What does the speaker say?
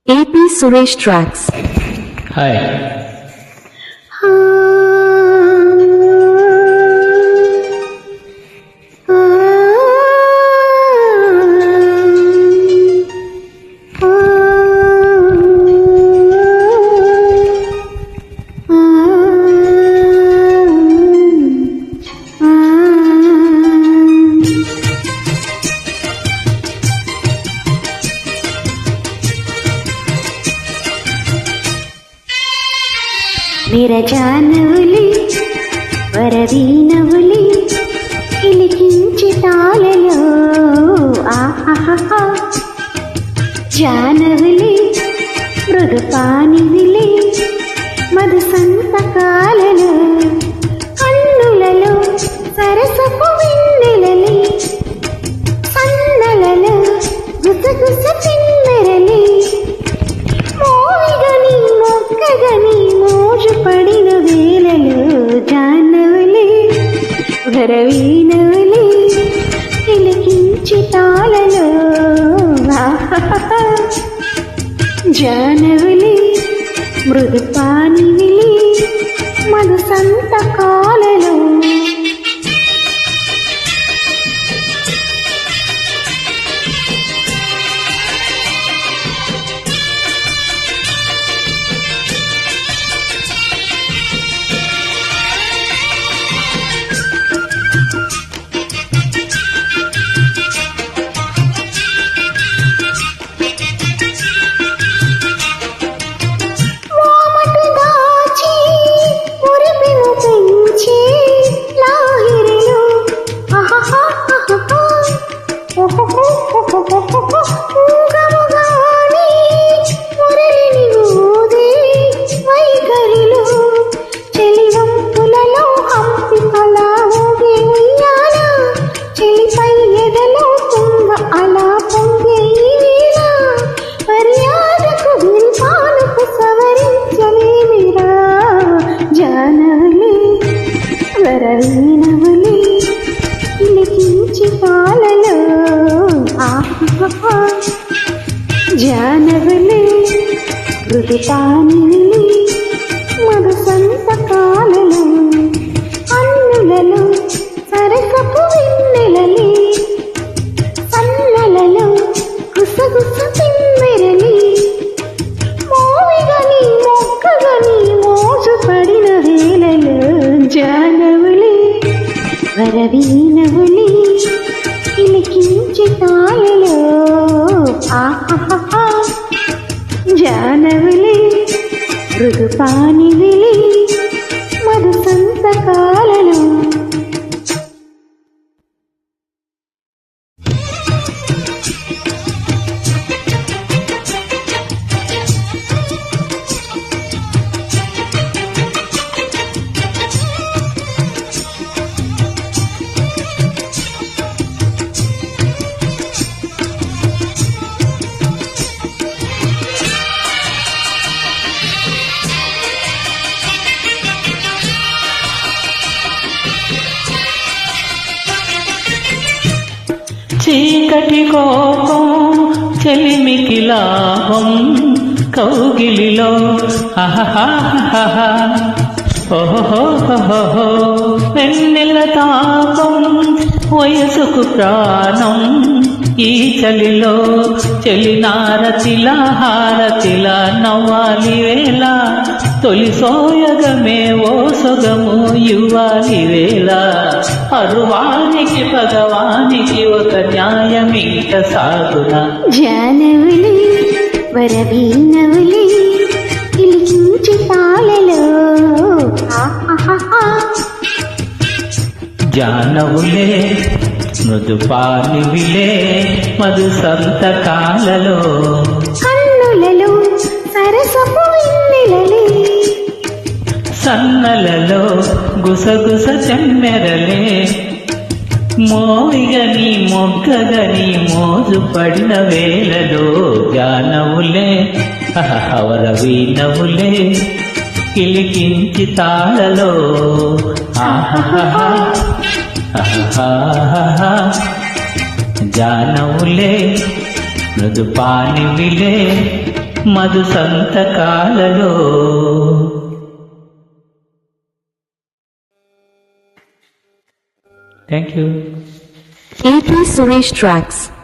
AP Suresh Tracks. Hi. విరజానవులి వరవీనవులి కిలికించి తాళలో ఆహా జానవులి మృదుపానివిలి మధు సంతకాలలో కన్నులలో సరసపు వెన్నెలలి సన్నలలో గుసగుస చిన్నెరలి మోవిగని మొక్కగని మోజు పడిన వేళలో జానవులి వరవీనవులి తిలకించి తాళలో జానవులి మృదుపానివిలి మధు సంతకాలలో వరవీనవులి కిలికించి పాలలో జానవులి మృదుపానివిలి మధు సంతకాలలో అన్నులలో సరసపు వెన్నెలలి సన్నలలో గుసగుస పిమ్మెరలి మోవిగని మొక్కగని మోజు పడిన వేళలో జానవులి వరవీనవులి కిలికించి తాళలో ఆహా జానవులి మృదుపానివిలి మధు సంతకాలలో చీకటి కోపం చెలిమికి లాభం కౌగిలిలో ఓహో వెన్నెల తాపం వయసుకు ప్రాణం ఈ చలిలో చెలినారతిలా హారతిలా నవ్వాలి వేళ తొలి సోయగమే ఓ సొగము యువాలి వేళ అరువానికి భగవానికి ఒక న్యాయమింక సాగునా జానవులి వరవీనవులి కిలికించి తాళలో జానవులే మృదుపానివిలే మధు సంతకాలలో కన్నులలో సరసపు వెన్నెలలి సన్నలలో గుసగుస చెమ్మెరలే మోవిగని మొగ్గగని మోజు పడిన వేళలో జానవులే వరవీనవులే కిలికించి తాళలో జానవులే మృదుపానివిలే మధు సంతకాలలో. Thank you. AP Suresh Tracks.